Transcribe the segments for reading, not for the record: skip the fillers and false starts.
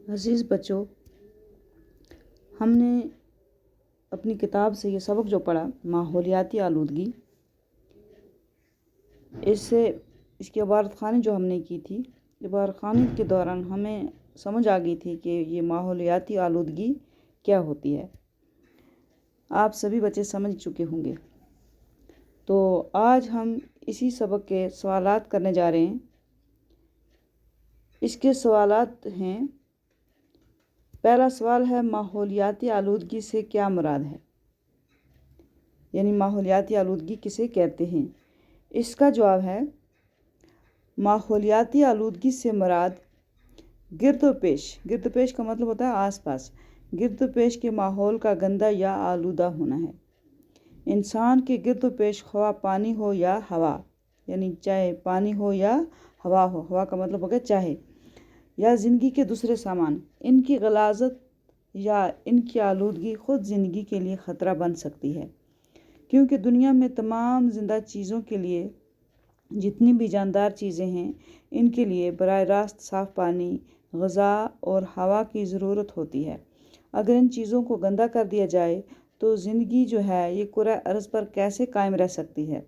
عزیز بچوں، ہم نے اپنی کتاب سے یہ سبق جو پڑھا ماحولیاتی آلودگی، اس کی عبارت خوانی جو ہم نے کی تھی، عبارت خوانی کے دوران ہمیں سمجھ آ گئی تھی کہ یہ ماحولیاتی آلودگی کیا ہوتی ہے۔ آپ سبھی بچے سمجھ چکے ہوں گے۔ تو آج ہم اسی سبق کے سوالات کرنے جا رہے ہیں۔ اس کے سوالات ہیں، پہلا سوال ہے ماحولیاتی آلودگی سے کیا مراد ہے؟ یعنی ماحولیاتی آلودگی کسے کہتے ہیں؟ اس کا جواب ہے، ماحولیاتی آلودگی سے مراد گرد و پیش کا مطلب ہوتا ہے آس پاس، گرد و پیش کے ماحول کا گندہ یا آلودہ ہونا ہے۔ انسان کے گرد و پیش خواہ پانی ہو یا ہوا، یعنی چاہے پانی ہو یا ہوا ہو، ہوا کا مطلب ہو گیا چاہے، یا زندگی کے دوسرے سامان، ان کی غلاظت یا ان کی آلودگی خود زندگی کے لیے خطرہ بن سکتی ہے، کیونکہ دنیا میں تمام زندہ چیزوں کے لیے، جتنی بھی جاندار چیزیں ہیں، ان کے لیے براہ راست صاف پانی، غذا اور ہوا کی ضرورت ہوتی ہے۔ اگر ان چیزوں کو گندا کر دیا جائے تو زندگی جو ہے یہ کرۂ ارض پر کیسے قائم رہ سکتی ہے؟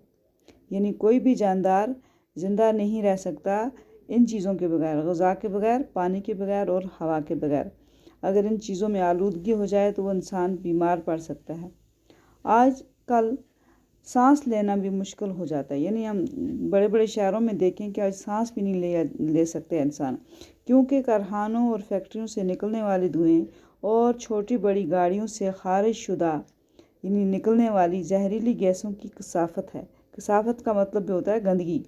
یعنی کوئی بھی جاندار زندہ نہیں رہ سکتا ان چیزوں کے بغیر، غذا کے بغیر، پانی کے بغیر اور ہوا کے بغیر۔ اگر ان چیزوں میں آلودگی ہو جائے تو وہ انسان بیمار پڑ سکتا ہے۔ آج کل سانس لینا بھی مشکل ہو جاتا ہے، یعنی ہم بڑے بڑے شہروں میں دیکھیں کہ آج سانس بھی نہیں لے سکتے انسان، کیونکہ کارخانوں اور فیکٹریوں سے نکلنے والے دھوئیں اور چھوٹی بڑی گاڑیوں سے خارج شدہ یعنی نکلنے والی زہریلی گیسوں کی کثافت ہے۔ کثافت کا مطلب بھی ہوتا ہے گندگی۔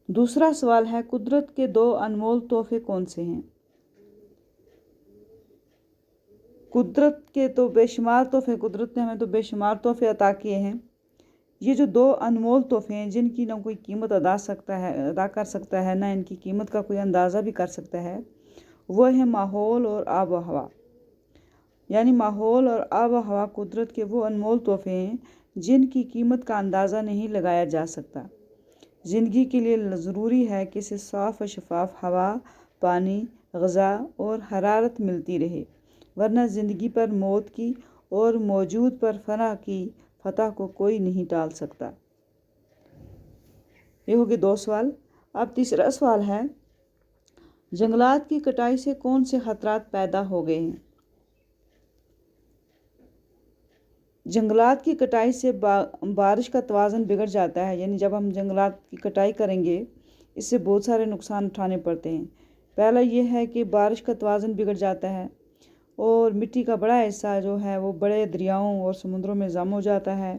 دوسرا سوال ہے، قدرت کے دو انمول تحفے کون سے ہیں؟ قدرت کے تو بے شمار تحفے، قدرت نے ہمیں تو بے شمار تحفے عطا کیے ہیں۔ یہ جو دو انمول تحفے ہیں جن کی نہ کوئی قیمت ادا کر سکتا ہے، نہ ان کی قیمت کا کوئی اندازہ بھی کر سکتا ہے، وہ ہے ماحول اور آب و ہوا۔ یعنی ماحول اور آب و ہوا قدرت کے وہ انمول تحفے ہیں جن کی قیمت کا اندازہ نہیں لگایا جا سکتا۔ زندگی کے لیے ضروری ہے کہ اسے صاف و شفاف ہوا، پانی، غذا اور حرارت ملتی رہے، ورنہ زندگی پر موت کی اور موجود پر فنا کی فتح کو کوئی نہیں ٹال سکتا۔ یہ ہو گئے دو سوال۔ اب تیسرا سوال ہے، جنگلات کی کٹائی سے کون سے خطرات پیدا ہو گئے ہیں؟ جنگلات کی کٹائی سے بارش کا توازن بگڑ جاتا ہے، یعنی جب ہم جنگلات کی کٹائی کریں گے اس سے بہت سارے نقصان اٹھانے پڑتے ہیں۔ پہلا یہ ہے کہ بارش کا توازن بگڑ جاتا ہے اور مٹی کا بڑا حصہ جو ہے وہ بڑے دریاؤں اور سمندروں میں جمع ہو جاتا ہے،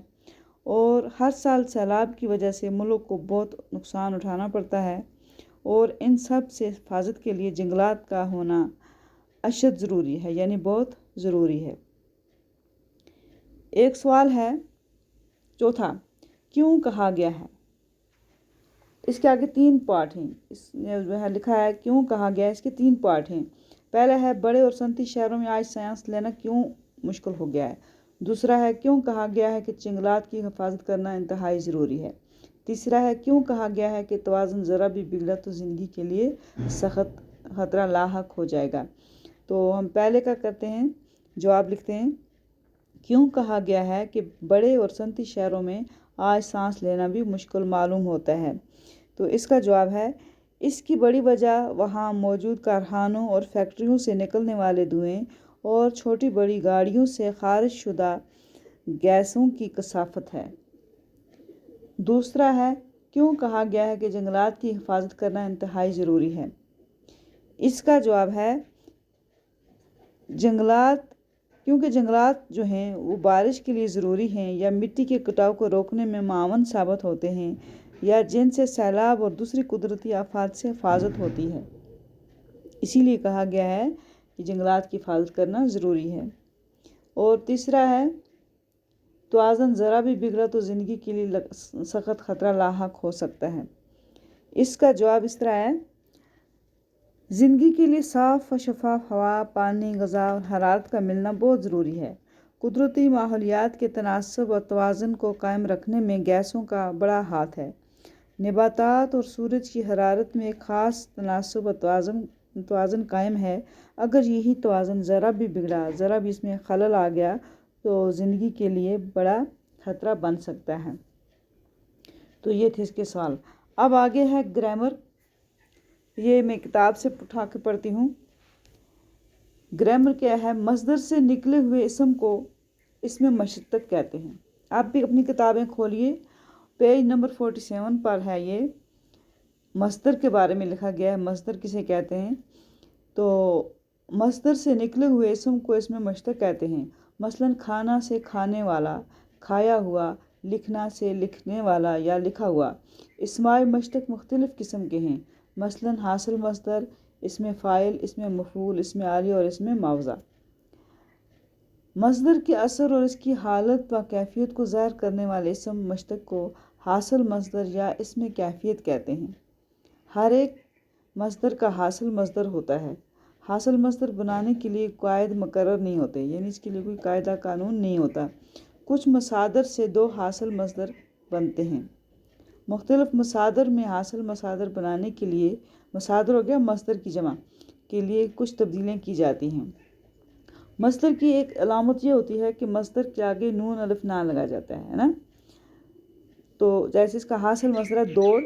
اور ہر سال سیلاب کی وجہ سے ملک کو بہت نقصان اٹھانا پڑتا ہے، اور ان سب سے حفاظت کے لیے جنگلات کا ہونا اشد ضروری ہے، یعنی بہت ضروری ہے۔ ایک سوال ہے چوتھا، کیوں کہا گیا ہے؟ اس کے آگے 3 پارٹ ہیں، اس نے جو ہے لکھا ہے کیوں کہا گیا ہے، اس کے 3 پارٹ ہیں۔ پہلا ہے، بڑے اور صنعتی شہروں میں آج سانس لینا کیوں مشکل ہو گیا ہے۔ دوسرا ہے، کیوں کہا گیا ہے کہ جنگلات کی حفاظت کرنا انتہائی ضروری ہے۔ تیسرا ہے، کیوں کہا گیا ہے کہ توازن ذرا بھی بگڑا تو زندگی کے لیے سخت خطرہ لاحق ہو جائے گا۔ تو ہم پہلے کا کرتے ہیں، جواب لکھتے ہیں۔ کیوں کہا گیا ہے کہ بڑے اور صنعتی شہروں میں آج سانس لینا بھی مشکل معلوم ہوتا ہے؟ تو اس کا جواب ہے، اس کی بڑی وجہ وہاں موجود کارخانوں اور فیکٹریوں سے نکلنے والے دھوئیں اور چھوٹی بڑی گاڑیوں سے خارج شدہ گیسوں کی کثافت ہے۔ دوسرا ہے، کیوں کہا گیا ہے کہ جنگلات کی حفاظت کرنا انتہائی ضروری ہے؟ اس کا جواب ہے، کیونکہ جنگلات جو ہیں وہ بارش کے لیے ضروری ہیں، یا مٹی کے کٹاؤ کو روکنے میں معاون ثابت ہوتے ہیں، یا جن سے سیلاب اور دوسری قدرتی آفات سے حفاظت ہوتی ہے۔ اسی لیے کہا گیا ہے کہ جنگلات کی حفاظت کرنا ضروری ہے۔ اور تیسرا ہے، توازن ذرا بھی بگڑا تو زندگی کے لیے سخت خطرہ لاحق ہو سکتا ہے۔ اس کا جواب اس طرح ہے، زندگی کے لیے صاف و شفاف ہوا، پانی، غذا اور حرارت کا ملنا بہت ضروری ہے۔ قدرتی ماحولیات کے تناسب اور توازن کو قائم رکھنے میں گیسوں کا بڑا ہاتھ ہے۔ نباتات اور سورج کی حرارت میں ایک خاص تناسب اور توازن توازن قائم ہے، اگر یہی توازن ذرا بھی بگڑا، ذرا بھی اس میں خلل آ گیا تو زندگی کے لیے بڑا خطرہ بن سکتا ہے۔ تو یہ تھے اس کے سوال۔ اب آگے ہے گرامر، یہ میں کتاب سے اٹھا کے پڑھتی ہوں۔ گرامر کیا ہے؟ مصدر سے نکلے ہوئے اسم کو اسم مشتق کہتے ہیں۔ آپ بھی اپنی کتابیں کھولیے، پیج نمبر 47 پر ہے یہ، مصدر کے بارے میں لکھا گیا ہے، مصدر کسے کہتے ہیں؟ تو مصدر سے نکلے ہوئے اسم کو اسم مشتق کہتے ہیں۔ مثلاً کھانا سے کھانے والا، کھایا ہوا، لکھنا سے لکھنے والا یا لکھا ہوا۔ اسماء مشتق مختلف قسم کے ہیں، مثلاً حاصل مصدر، اسم فاعل، اسم مفعول، اسم عالی اور اسم معوضہ۔ مصدر کے اثر اور اس کی حالت و کیفیت کو ظاہر کرنے والے اسم مشتق کو حاصل مصدر یا اسم کیفیت کہتے ہیں۔ ہر ایک مصدر کا حاصل مصدر ہوتا ہے۔ حاصل مصدر بنانے کے لیے قواعد مقرر نہیں ہوتے، یعنی اس کے لیے کوئی قاعدہ قانون نہیں ہوتا۔ کچھ مصادر سے دو حاصل مصدر بنتے ہیں۔ مختلف مصادر میں حاصل مصادر بنانے کے لیے، مصادر ہو گیا مصدر کی جمع، کے لیے کچھ تبدیلیاں کی جاتی ہیں۔ مصدر کی ایک علامت یہ ہوتی ہے کہ مصدر کے آگے نون الف نہ لگا جاتا ہے نا۔ تو جیسے اس کا حاصل مصدر ہے دوڑ،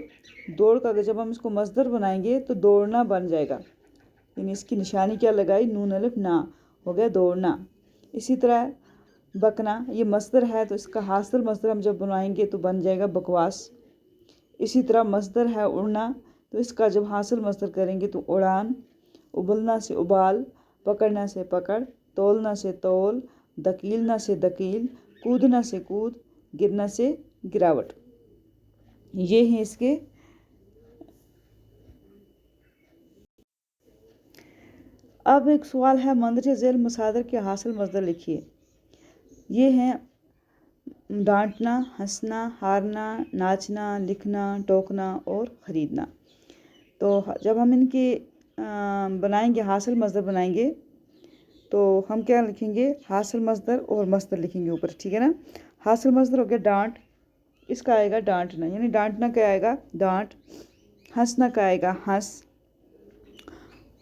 دوڑ کا اگر جب ہم اس کو مصدر بنائیں گے تو دوڑنا بن جائے گا، یعنی اس کی نشانی کیا لگائی؟ نون الف نہ، ہو گیا دوڑنا۔ اسی طرح بکنا، یہ مصدر ہے تو اس کا حاصل مصدر ہم جب بنائیں گے تو بن جائے گا بکواس۔ اسی طرح مصدر ہے اڑنا، تو اس کا جب حاصل مصدر کریں گے تو اڑان۔ ابلنا سے ابال، پکڑنا سے پکڑ، تولنا سے تول، دکیلنا سے دکیل، کودنا سے کود، گرنا سے گراوٹ۔ یہ ہیں اس کے۔ اب ایک سوال ہے، مندرجہ ذیل مصادر کے حاصل مصدر لکھیے۔ یہ ہیں ڈانٹنا، ہنسنا، ہارنا، ناچنا، لکھنا، ٹوکنا اور خریدنا۔ تو جب ہم ان کے بنائیں گے، حاصل مصدر بنائیں گے تو ہم کیا لکھیں گے؟ حاصل مصدر اور مصدر لکھیں گے اوپر، ٹھیک ہے نا۔ حاصل مصدر ہو گیا ڈانٹ، اس کا آئے گا ڈانٹنا، یعنی ڈانٹنا کا آئے گا ڈانٹ۔ ہنسنا کا آئے گا ہنس،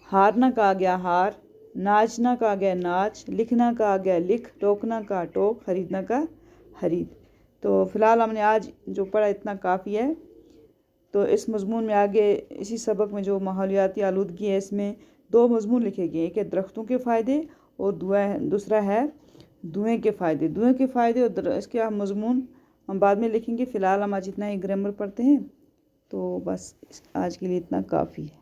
ہارنا کا آ گیا ہار، ناچنا کا آ گیا ناچ، لکھنا کا آ گیا لکھ، ٹوکنا کا ٹوک، خریدنا کا خرید۔ تو فی الحال ہم نے آج جو پڑھا اتنا کافی ہے۔ تو اس مضمون میں آگے اسی سبق میں جو ماحولیاتی آلودگی ہے، اس میں 2 مضمون لکھے گئے، ایک ہے درختوں کے فائدے اور دوسرا ہے دھوئیں کے فائدے۔ دھوئیں کے فائدے اور اس کے مضمون ہم بعد میں لکھیں گے۔ فی الحال ہم آج اتنا ہی گرامر پڑھتے ہیں، تو بس آج کے لیے اتنا کافی ہے۔